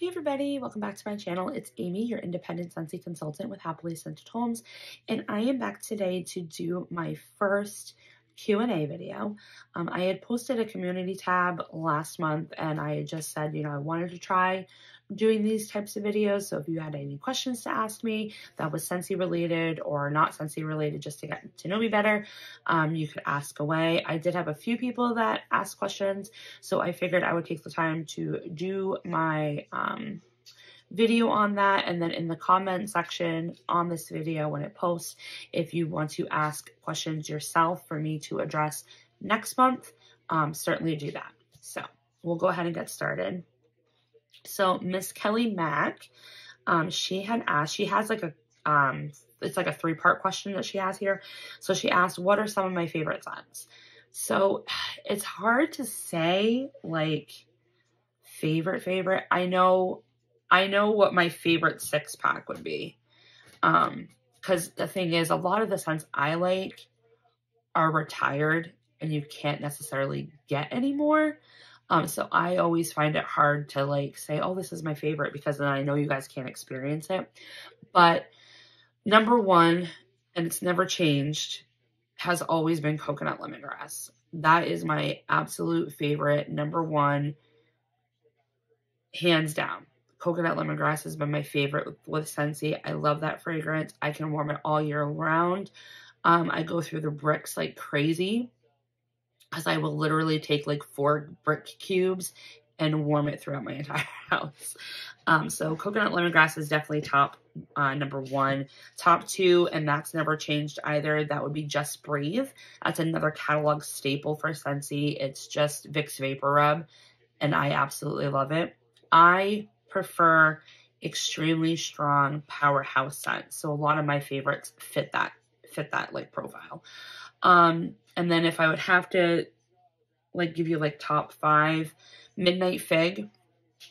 Hey everybody, welcome back to my channel. It's Amy, your independent Sensei consultant with Happily Scented Homes, and I am back today to do my first Q&A video. I had posted a community tab last month and I had just said, I wanted to try doing these types of videos. So if you had any questions to ask me that was Sensei related or not Sensei related, just to get to know me better, you could ask away. I did have a few people that asked questions, so I figured I would take the time to do my video on that. And then in the comment section on this video, when it posts, if you want to ask questions yourself for me to address next month, certainly do that. So we'll go ahead and get started. So Miss Kelly Mack, she had asked, she has like a, it's like a 3-part question that she has here. So she asked, what are some of my favorite scents? So it's hard to say like favorite. I know what my favorite 6-pack would be. Because the thing is, a lot of the scents I like are retired and you can't necessarily get anymore. So I always find it hard to like say, oh, this is my favorite, because then I know you guys can't experience it. But number one, and it's never changed, has always been coconut lemongrass. That is my absolute favorite, number one, hands down. Coconut lemongrass has been my favorite with Scentsy. I love that fragrance. I can warm it all year round. I go through the bricks like crazy, because I will literally take like 4 brick cubes and warm it throughout my entire house. So coconut lemongrass is definitely top number 1. Top 2, and that's never changed either, that would be Just Breathe. That's another catalog staple for Scentsy. It's just Vicks Vapor Rub, and I absolutely love it. I prefer extremely strong powerhouse scents. So a lot of my favorites fit that like profile. And then if I would have to like give you like top 5, Midnight Fig,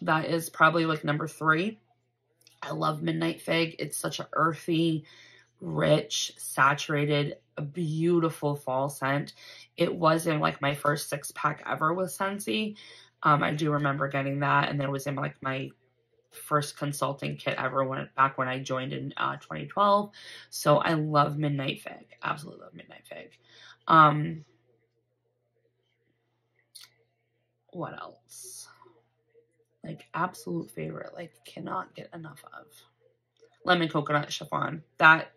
that is probably like number 3. I love Midnight Fig. It's such an earthy, rich, saturated, a beautiful fall scent. It was in like my first 6-pack ever with Scentsy. I do remember getting that, and then it was in like my first consulting kit ever back when I joined in 2012. So I love Midnight Fig. Absolutely love Midnight Fig. What else? Like absolute favorite, like cannot get enough of. Lemon Coconut Chiffon. That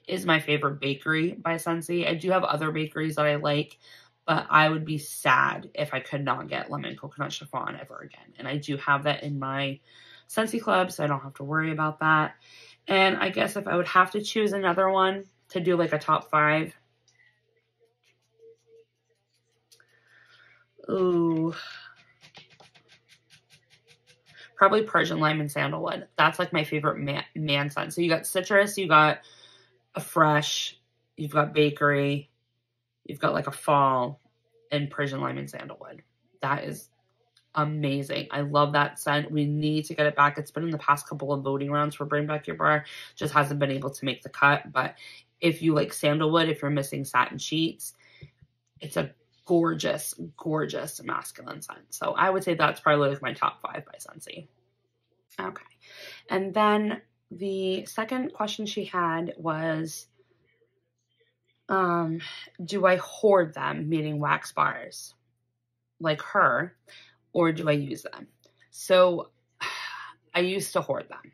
is my favorite bakery by Scentsy. I do have other bakeries that I like, but I would be sad if I could not get Lemon Coconut Chiffon ever again. And I do have that in my Scentsy Club, so I don't have to worry about that. And I guess if I would have to choose another one to do like a top 5. Ooh. Probably Persian Lime and Sandalwood. That's like my favorite man scent. So you got citrus, you got a fresh, you've got bakery, you've got like a fall, and Persian Lime and Sandalwood. That is amazing. I love that scent. We need to get it back. It's been in the past couple of voting rounds for Bring Back Your Bar. Just hasn't been able to make the cut. But if you like sandalwood, if you're missing satin sheets, it's a gorgeous, gorgeous masculine scent. So I would say that's probably like my top 5 by Scentsy. Okay. And then the second question she had was, do I hoard them, meaning wax bars, like her, or do I use them? So I used to hoard them.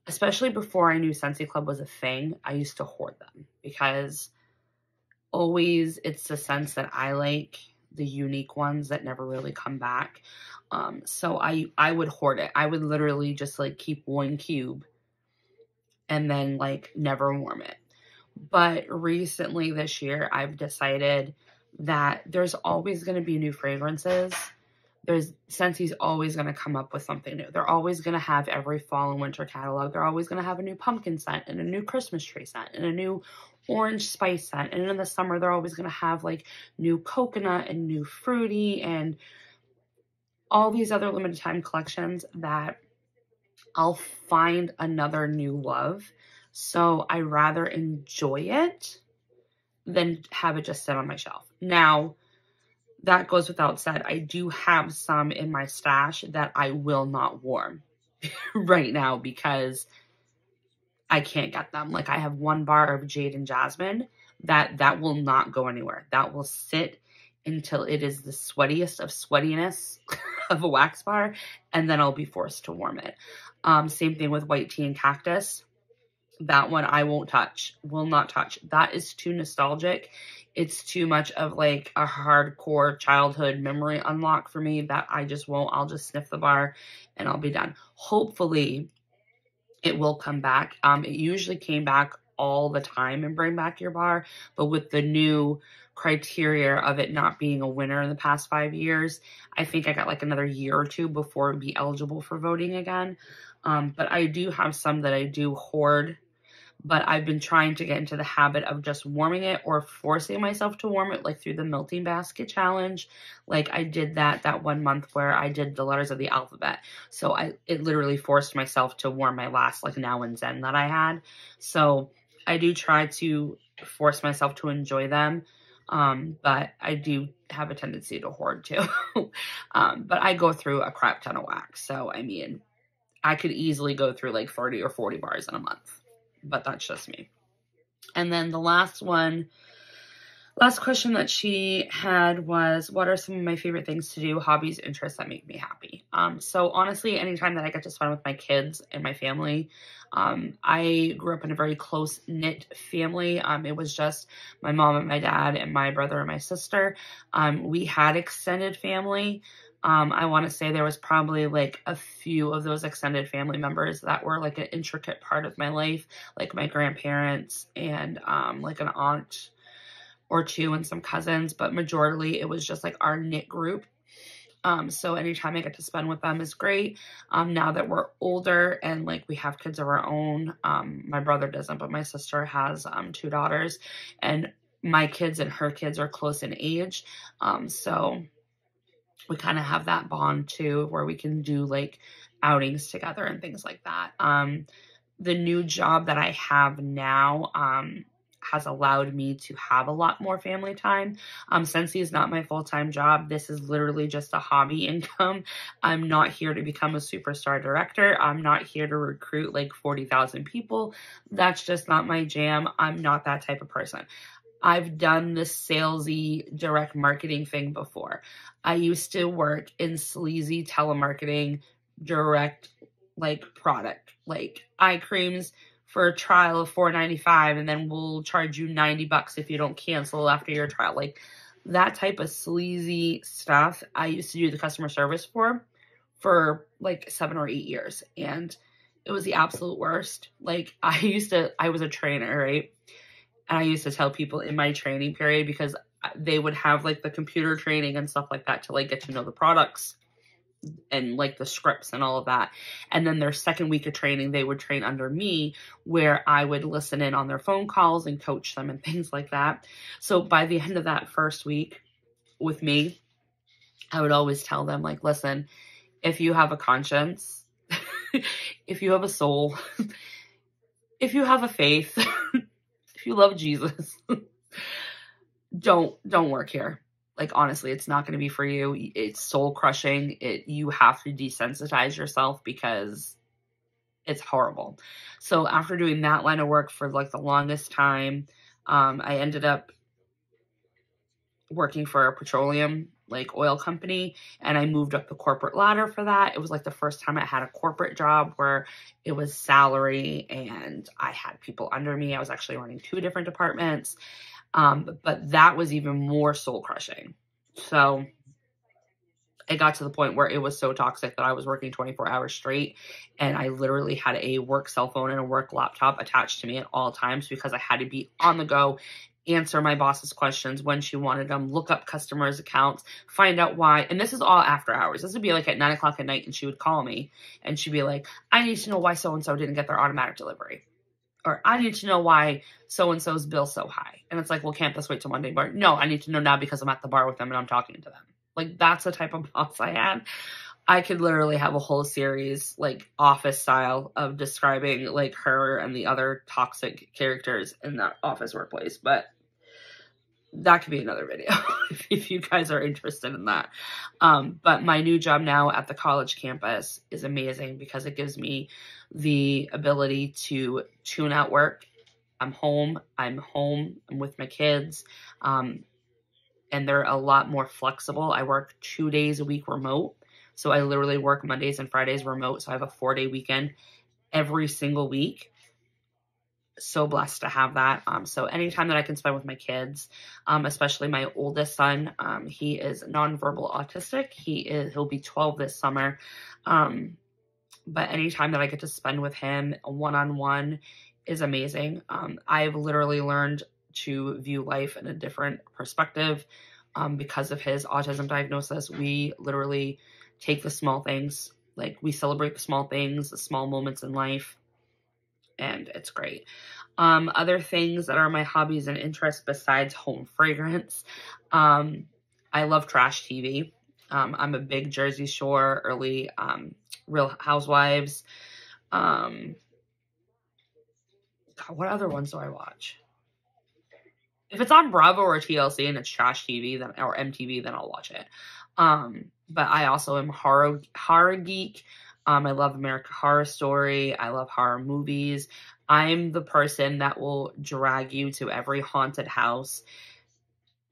Especially before I knew Scentsy Club was a thing, I used to hoard them because always it's the scents that I like, the unique ones that never really come back. So I would hoard it. I would literally just like keep 1 cube and then like never warm it. But recently this year, I've decided that there's always going to be new fragrances. Scentsy's always going to come up with something new. They're always going to have every fall and winter catalog. They're always going to have a new pumpkin scent and a new Christmas tree scent and a new orange spice scent. And in the summer, they're always going to have like new coconut and new fruity and all these other limited time collections that I'll find another new love. So I rather enjoy it than have it just sit on my shelf. Now, that goes without said. I do have some in my stash that I will not warm right now because I can't get them. Like, I have one bar of Jade and Jasmine that will not go anywhere. That will sit until it is the sweatiest of sweatiness of a wax bar, and then I'll be forced to warm it. Same thing with white tea and cactus. That one I won't touch, will not touch. That is too nostalgic. It's too much of like a hardcore childhood memory unlock for me that I just won't. I'll just sniff the bar and I'll be done. Hopefully it will come back. It usually came back all the time and Bring Back Your Bar, but with the new criteria of it not being a winner in the past 5 years, I think I got like another year or two before it'd be eligible for voting again. But I do have some that I do hoard, but I've been trying to get into the habit of just warming it or forcing myself to warm it, like through the melting basket challenge. Like I did that 1 month where I did the letters of the alphabet. So it literally forced myself to warm my last like Now and Zen that I had. So I do try to force myself to enjoy them. But I do have a tendency to hoard too. But I go through a crap ton of wax. So, I mean, I could easily go through like 30 or 40 bars in a month. But that's just me. And then the last question that she had was, what are some of my favorite things to do, hobbies, interests that make me happy? So honestly, anytime that I get to spend with my kids and my family, I grew up in a very close-knit family. It was just my mom and my dad and my brother and my sister. We had extended family. I want to say there was probably like a few of those extended family members that were like an intricate part of my life, like my grandparents and like an aunt or two and some cousins, but majorly it was just like our knit group. So anytime I get to spend with them is great. Now that we're older and like we have kids of our own, my brother doesn't, but my sister has 2 daughters, and my kids and her kids are close in age. So we kind of have that bond too, where we can do like outings together and things like that. The new job that I have now, has allowed me to have a lot more family time. Sensei is not my full-time job. This is literally just a hobby income. I'm not here to become a superstar director. I'm not here to recruit like 40,000 people. That's just not my jam. I'm not that type of person. I've done this salesy direct marketing thing before. I used to work in sleazy telemarketing direct like product, like eye creams for a trial of $4.95, and then we'll charge you $90 if you don't cancel after your trial. Like that type of sleazy stuff I used to do the customer service for like 7 or 8 years, and it was the absolute worst. Like I was a trainer, right? And I used to tell people in my training period, because they would have like the computer training and stuff like that to like get to know the products and like the scripts and all of that. And then their second week of training, they would train under me, where I would listen in on their phone calls and coach them and things like that. So by the end of that first week with me, I would always tell them like, listen, if you have a conscience, if you have a soul, if you have a faith, if you love Jesus, don't work here. Like, honestly, it's not going to be for you. It's soul crushing. You have to desensitize yourself because it's horrible. So after doing that line of work for like the longest time, I ended up working for a petroleum like oil company, and I moved up the corporate ladder for that. It was like the first time I had a corporate job where it was salary and I had people under me. I was actually running 2 different departments. But that was even more soul crushing. So it got to the point where it was so toxic that I was working 24 hours straight, and I literally had a work cell phone and a work laptop attached to me at all times because I had to be on the go, answer my boss's questions when she wanted them, look up customers' accounts, find out why. And this is all after hours. This would be like at 9 o'clock at night, and she would call me and she'd be like, I need to know why so-and-so didn't get their automatic delivery. Or I need to know why so-and-so's bill's so high. And it's like, well, can't this wait till Monday? But no, I need to know now because I'm at the bar with them and I'm talking to them. Like, that's the type of boss I had. I could literally have a whole series, like Office style, of describing like her and the other toxic characters in that Office workplace. But that could be another video if you guys are interested in that. But my new job now at the college campus is amazing because it gives me the ability to tune out work. I'm home, I'm with my kids, and they're a lot more flexible. I work 2 days a week remote. So I literally work Mondays and Fridays remote. So I have a 4-day weekend every single week. So blessed to have that. So anytime that I can spend with my kids, especially my oldest son, he is nonverbal autistic. He'll be 12 this summer. But anytime that I get to spend with him one-on-one is amazing. I've literally learned to view life in a different perspective because of his autism diagnosis. We literally take the small things, like we celebrate the small things, the small moments in life, and it's great. Other things that are my hobbies and interests besides home fragrance. I love trash TV. I'm a big Jersey Shore, early Real Housewives. God, what other ones do I watch? If it's on Bravo or TLC and it's trash TV or MTV, then I'll watch it. But I also am horror geek. I love American Horror Story. I love horror movies. I'm the person that will drag you to every haunted house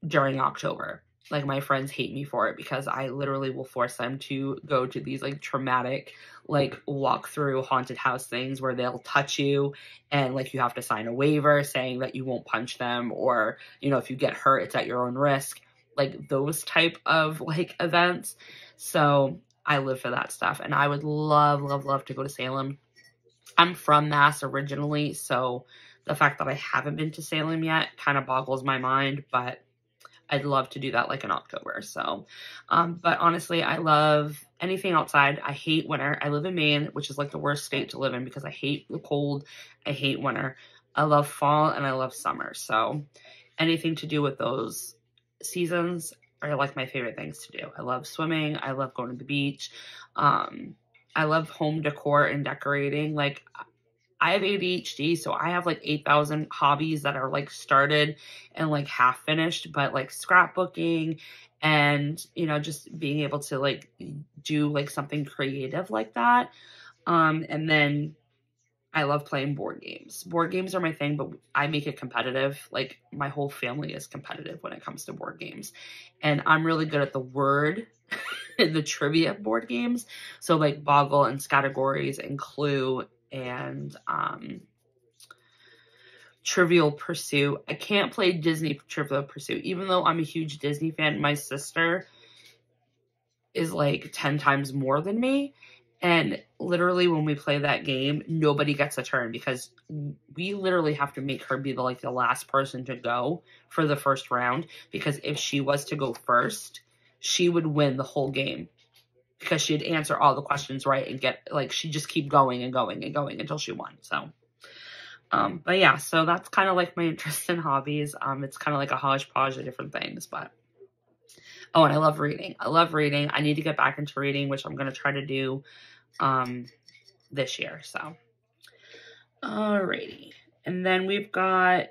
during October. Like, my friends hate me for it because I literally will force them to go to these like traumatic, like walk through haunted house things where they'll touch you and like you have to sign a waiver saying that you won't punch them, or, you know, if you get hurt, it's at your own risk, like those type of like events. So I live for that stuff, and I would love, love, love to go to Salem. I'm from Mass originally, so the fact that I haven't been to Salem yet kind of boggles my mind, but I'd love to do that like in October. So, but honestly, I love anything outside. I hate winter. I live in Maine, which is like the worst state to live in because I hate the cold. I hate winter. I love fall and I love summer. So anything to do with those seasons are like my favorite things to do. I love swimming. I love going to the beach. I love home decor and decorating. Like, I have ADHD, so I have like 8,000 hobbies that are like started and like half finished, but like scrapbooking and, you know, just being able to like do like something creative like that. And then I love playing board games. Board games are my thing, but I make it competitive. Like, my whole family is competitive when it comes to board games. And I'm really good at the word and the trivia board games. So like Boggle and Scattergories and Clue and Trivial Pursuit. I can't play Disney Trivial Pursuit, even though I'm a huge Disney fan. My sister is like 10 times more than me, and literally when we play that game, nobody gets a turn because we literally have to make her be the last person to go for the first round, because if she was to go first, she would win the whole game because she'd answer all the questions right and get, like, she'd just keep going and going and going until she won. So, but yeah, so that's kind of like my interest in hobbies. It's kind of like a hodgepodge of different things, but, oh, and I love reading. I love reading. I need to get back into reading, which I'm going to try to do, this year. So, alrighty. And then we've got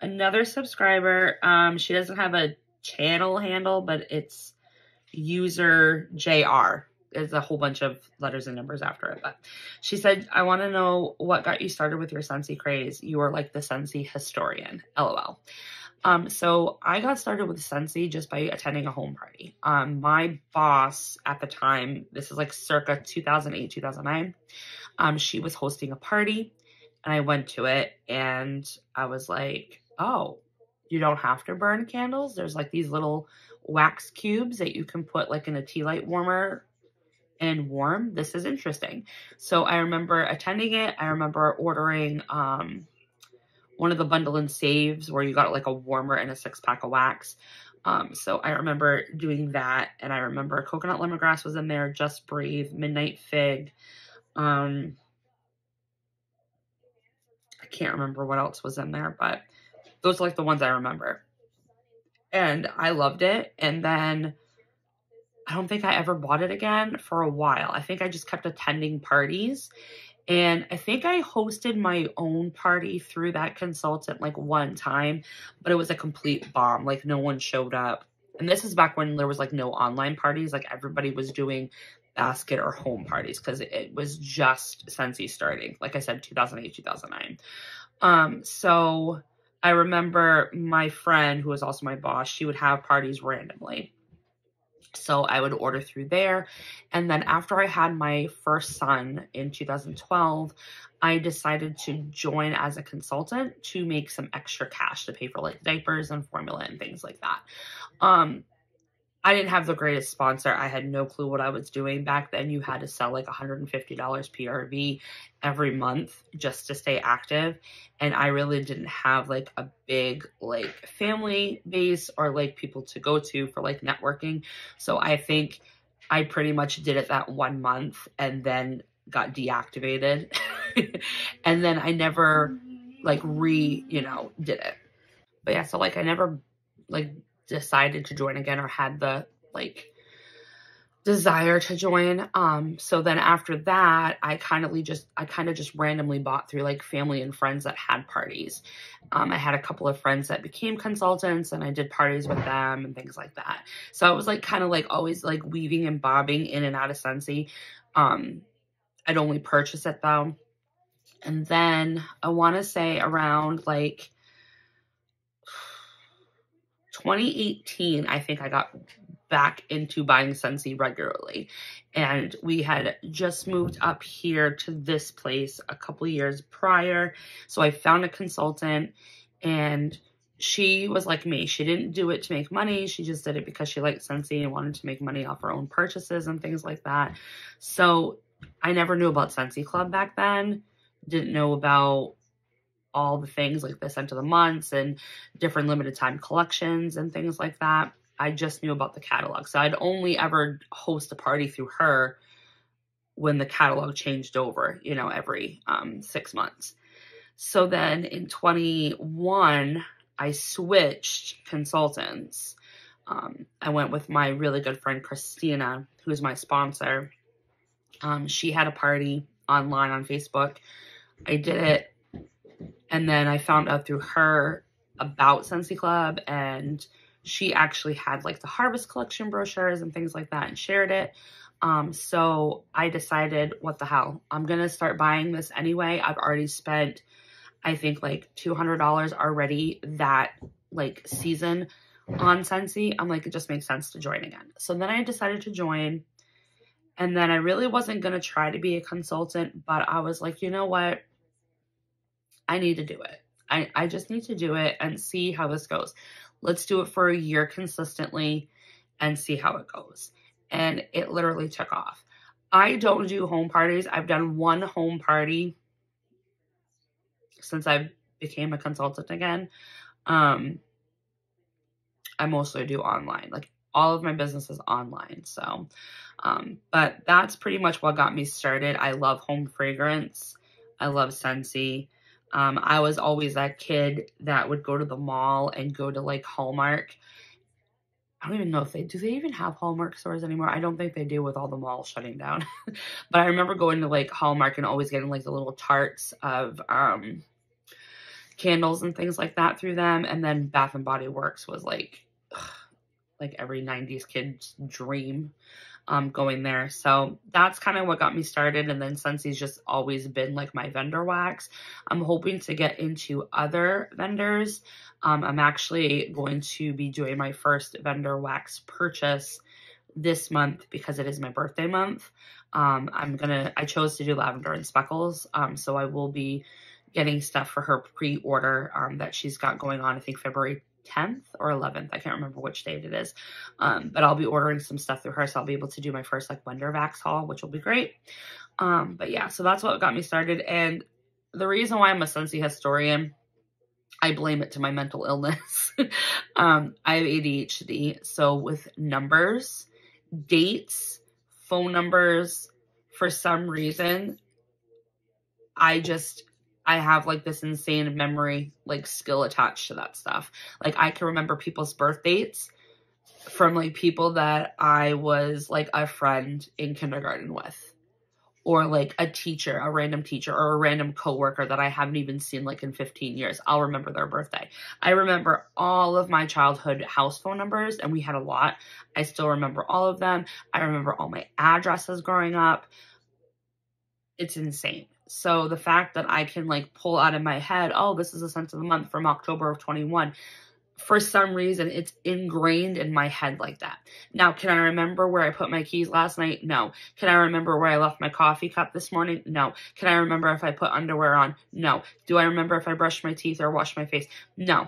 another subscriber. She doesn't have a channel handle, but it's user JR. There's a whole bunch of letters and numbers after it, but she said, I want to know what got you started with your Sensei craze. You are like the Sensei historian, LOL. So I got started with Sensei just by attending a home party. My boss at the time, this is like circa 2008, 2009, she was hosting a party and I went to it and I was like, oh, you don't have to burn candles. There's like these little wax cubes that you can put like in a tea light warmer and warm. This is interesting. So I remember attending it. I remember ordering one of the bundle and saves where you got like a warmer and a 6-pack of wax. So I remember doing that, and I remember coconut lemongrass was in there, Just Breathe, Midnight Fig. I can't remember what else was in there, but those are like the ones I remember. And I loved it. And then I don't think I ever bought it again for a while. I think I just kept attending parties. And I think I hosted my own party through that consultant like one time, but it was a complete bomb. Like no one showed up. And this is back when there was like no online parties. Like everybody was doing basket or home parties because it was just Sensei starting. Like I said, 2008, 2009. So I remember my friend, who was also my boss, she would have parties randomly. So I would order through there. And then after I had my first son in 2012, I decided to join as a consultant to make some extra cash to pay for like diapers and formula and things like that. I didn't have the greatest sponsor. I had no clue what I was doing. Back then, you had to sell like $150 PRV every month just to stay active. And I really didn't have like a big like family base or like people to go to for like networking. So I think I pretty much did it that 1 month and then got deactivated. And then I never like did it. But yeah, so like I never like decided to join again or had the like desire to join. So then after that, I kind of just randomly bought through like family and friends that had parties. I had a couple of friends that became consultants and I did parties with them and things like that. So I was like kind of like always like weaving and bobbing in and out of Sensei. I'd only purchase it though. And then I want to say around like 2018, I think I got back into buying Sensei regularly. And we had just moved up here to this place a couple years prior. So I found a consultant and she was like me. She didn't do it to make money. She just did it because she liked Sensei and wanted to make money off her own purchases and things like that. So I never knew about Sensei Club back then. Didn't know about all the things like the scent of the months and different limited time collections and things like that. I just knew about the catalog. So I'd only ever host a party through her when the catalog changed over, every 6 months. So then in 21, I switched consultants. I went with my really good friend, Christina, who's my sponsor. She had a party online on Facebook. I did it. And then I found out through her about Sensei Club, and she actually had like the Harvest Collection brochures and things like that and shared it. So I decided, what the hell, I'm going to start buying this anyway. I've already spent, I think like $200 already that like season on Sensei. I'm like, it just makes sense to join again. So then I decided to join, and then I really wasn't going to try to be a consultant, but I was like, you know what? I need to do it. I just need to do it and see how this goes. Let's do it for a year consistently and see how it goes. And it literally took off. I don't do home parties. I've done one home party since I became a consultant again. I mostly do online. Like all of my business is online. So, but that's pretty much what got me started. I love home fragrance. I love Sensei. I was always that kid that would go to the mall and go to like Hallmark. I don't even know if do they even have Hallmark stores anymore? I don't think they do with all the malls shutting down. But I remember going to like Hallmark and always getting like the little tarts of candles and things like that through them. And then Bath and Body Works was like every 90s kid's dream. Going there. So that's kind of what got me started. And then Sensei's just always been like my vendor wax. I'm hoping to get into other vendors. I'm actually going to be doing my first vendor wax purchase this month because it is my birthday month. I chose to do lavender and speckles. So I will be getting stuff for her pre-order that she's got going on, I think February 10th or 11th. I can't remember which date it is. But I'll be ordering some stuff through her. So I'll be able to do my first like vendor wax haul, which will be great. But yeah, so that's what got me started. And the reason why I'm a Sensei historian, I blame it to my mental illness. I have ADHD. So with numbers, dates, phone numbers, for some reason, I have like this insane memory, like skill attached to that stuff. Like I can remember people's birth dates from like people that I was like a friend in kindergarten with, or like a teacher, a random teacher, or a random coworker that I haven't even seen like in 15 years. I'll remember their birthday. I remember all of my childhood house phone numbers, and we had a lot. I still remember all of them. I remember all my addresses growing up. It's insane. So the fact that I can like pull out of my head, oh, this is a sense of the month from October of 21. For some reason, it's ingrained in my head like that. Now, can I remember where I put my keys last night? No. Can I remember where I left my coffee cup this morning? No. Can I remember if I put underwear on? No. Do I remember if I brushed my teeth or washed my face? No.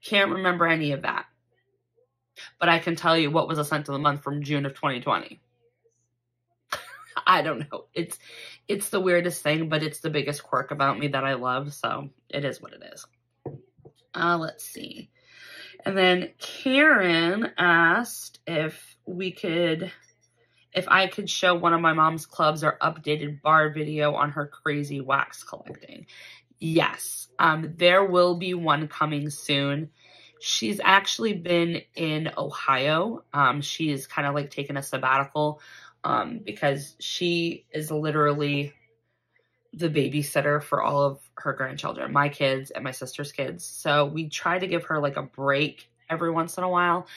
Can't remember any of that. But I can tell you what was a scent of the month from June of 2020. I don't know. It's the weirdest thing, but it's the biggest quirk about me that I love. So it is what it is. Let's see. And then Karen asked if I could show one of my mom's clubs or updated bar video on her crazy wax collecting. Yes, there will be one coming soon. She's actually been in Ohio. She's kind of like taken a sabbatical because she is literally the babysitter for all of her grandchildren, my kids and my sister's kids. So we try to give her like a break every once in a while.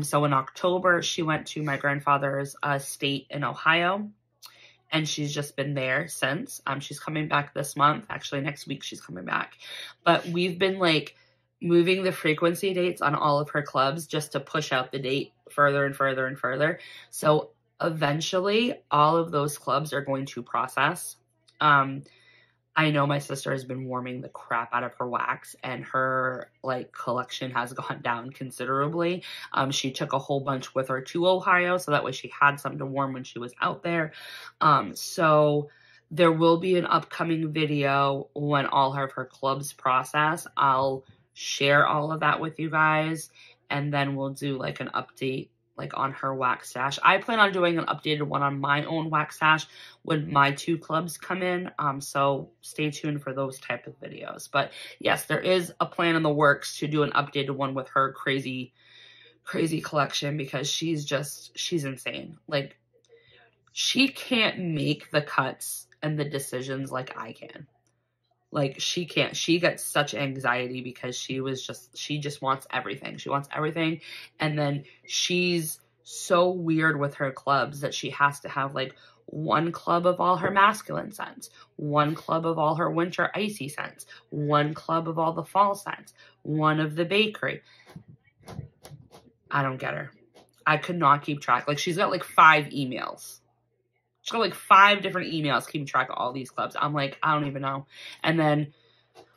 So in October, she went to my grandfather's estate in Ohio, and she's just been there since. She's coming back this month. Actually, next week she's coming back. But we've been like moving the frequency dates on all of her clubs just to push out the date further and further and further. So eventually all of those clubs are going to process. I know my sister has been warming the crap out of her wax, and her like collection has gone down considerably. She took a whole bunch with her to Ohio, so that way she had something to warm when she was out there. So there will be an upcoming video when all of her clubs process. I'll share all of that with you guys, and then we'll do like an update like on her wax stash. I plan on doing an updated one on my own wax stash when my 2 clubs come in. So stay tuned for those type of videos. But yes, there is a plan in the works to do an updated one with her crazy collection, because she's insane. Like, she can't make the cuts and the decisions like I can. Like, she can't. She gets such anxiety because she just wants everything. She wants everything. And then she's so weird with her clubs that she has to have like one club of all her masculine scents, one club of all her winter icy scents, one club of all the fall scents, one of the bakery. I don't get her. I could not keep track. Like, she's got like 5 emails. She's got like 5 different emails keeping track of all these clubs. I'm like, I don't even know. And then,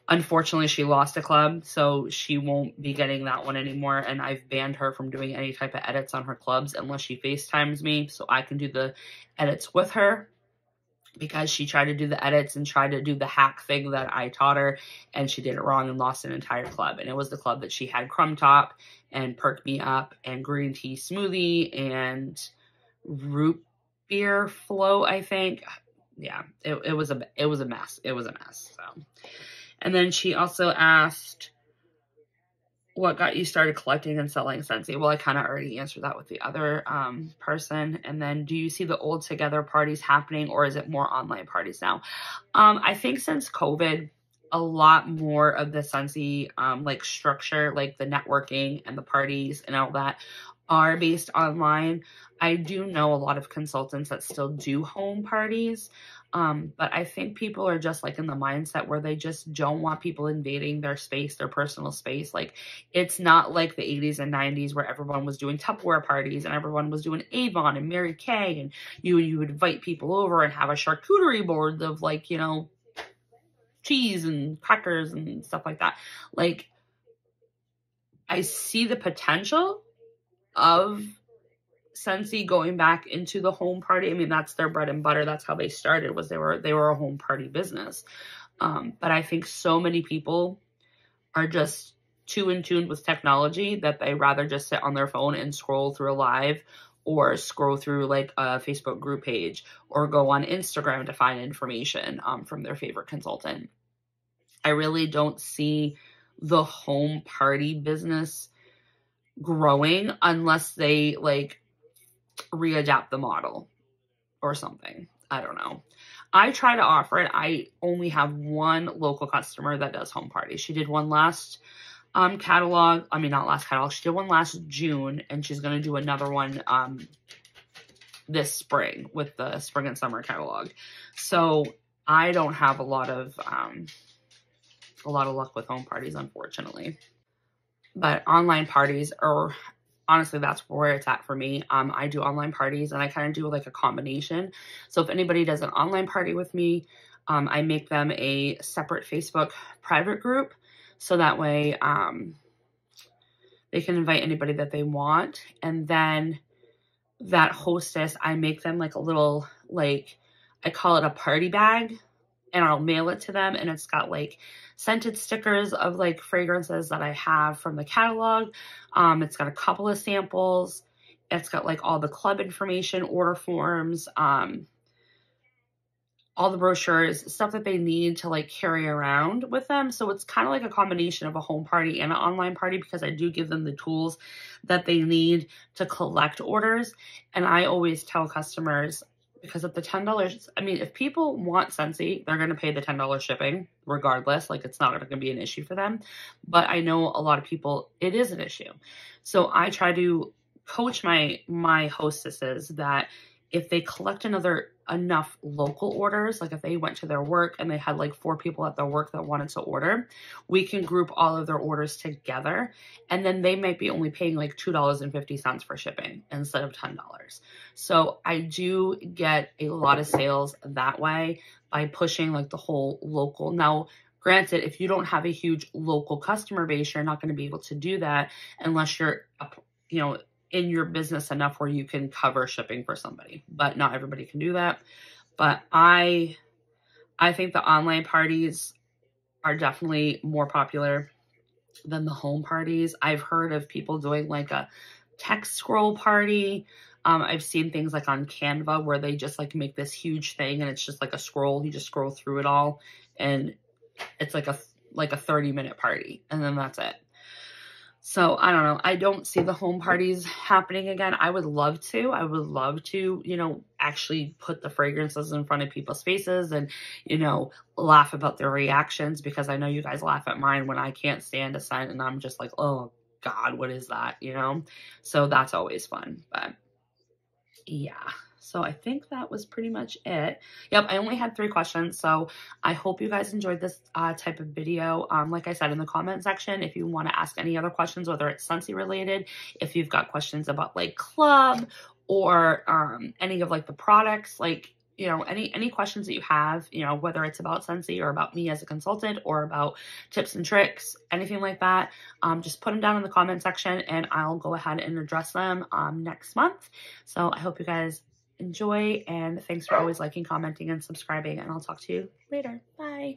unfortunately, she lost a club, so she won't be getting that one anymore. And I've banned her from doing any type of edits on her clubs unless she FaceTimes me, so I can do the edits with her. Because she tried to do the edits and tried to do the hack thing that I taught her, and she did it wrong and lost an entire club. And it was the club that she had Crumb Top and Perk Me Up and Green Tea Smoothie and Root Beer Flow, I think. Yeah, it was a mess. It was a mess. So, and then she also asked, what got you started collecting and selling Sensei? Well, I kind of already answered that with the other person. And then, do you see the old together parties happening, or is it more online parties now? I think since COVID, a lot more of the Sensei like structure, like the networking and the parties and all that, are based online. I do know a lot of consultants that still do home parties, but I think people are just like in the mindset where they just don't want people invading their space, their personal space. Like, it's not like the 80s and 90s where everyone was doing Tupperware parties and everyone was doing Avon and Mary Kay, and you would invite people over and have a charcuterie board of like, you know, cheese and crackers and stuff like that. Like, I see the potential of Sensei going back into the home party. I mean, that's their bread and butter. That's how they started, was they were a home party business. But I think so many people are just too in tune with technology that they rather just sit on their phone and scroll through a live, or scroll through like a Facebook group page, or go on Instagram to find information from their favorite consultant. I really don't see the home party business growing unless they like readapt the model or something. I don't know. I try to offer it. I only have one local customer that does home parties. She did one last catalog. I mean, not last catalog. She did one last June, and she's going to do another one this spring with the spring and summer catalog. So I don't have a lot of luck with home parties, unfortunately. But online parties are, honestly, that's where it's at for me. I do online parties, and I kind of do like a combination. So if anybody does an online party with me, I make them a separate Facebook private group. So that way they can invite anybody that they want. And then that hostess, I make them like a little, like, I call it a party bag, and I'll mail it to them. And it's got like scented stickers of like fragrances that I have from the catalog. It's got a couple of samples. It's got like all the club information, order forms, all the brochures, stuff that they need to like carry around with them. So it's kind of like a combination of a home party and an online party, because I do give them the tools that they need to collect orders. And I always tell customers, because of the $10, I mean, if people want Sensei, they're going to pay the $10 shipping regardless. Like, it's not going to be an issue for them. But I know a lot of people, it is an issue. So I try to coach my hostesses that if they collect enough local orders, like if they went to their work and they had like 4 people at their work that wanted to order, we can group all of their orders together, and then they might be only paying like $2.50 for shipping instead of $10. So I do get a lot of sales that way by pushing like the whole local. Now, granted, if you don't have a huge local customer base, you're not going to be able to do that unless you're, you know, in your business enough where you can cover shipping for somebody, but not everybody can do that. But I think the online parties are definitely more popular than the home parties. I've heard of people doing like a text scroll party. I've seen things like on Canva where they just like make this huge thing, and it's just like a scroll. You just scroll through it all, and it's like a 30-minute party, and then that's it. So I don't know. I don't see the home parties happening again. I would love to. I would love to, you know, actually put the fragrances in front of people's faces and, you know, laugh about their reactions, because I know you guys laugh at mine when I can't stand a scent and I'm just like, oh God, what is that? You know? So that's always fun. But yeah. So I think that was pretty much it. Yep, I only had 3 questions, so I hope you guys enjoyed this type of video. Like I said, in the comment section, if you want to ask any other questions, whether it's Sensei related, if you've got questions about like club or any of like the products, like, you know, any questions that you have, you know, whether it's about Sensei or about me as a consultant or about tips and tricks, anything like that, just put them down in the comment section and I'll go ahead and address them next month. So I hope you guys enjoy, and thanks for always liking, commenting, and subscribing, and I'll talk to you later. Bye.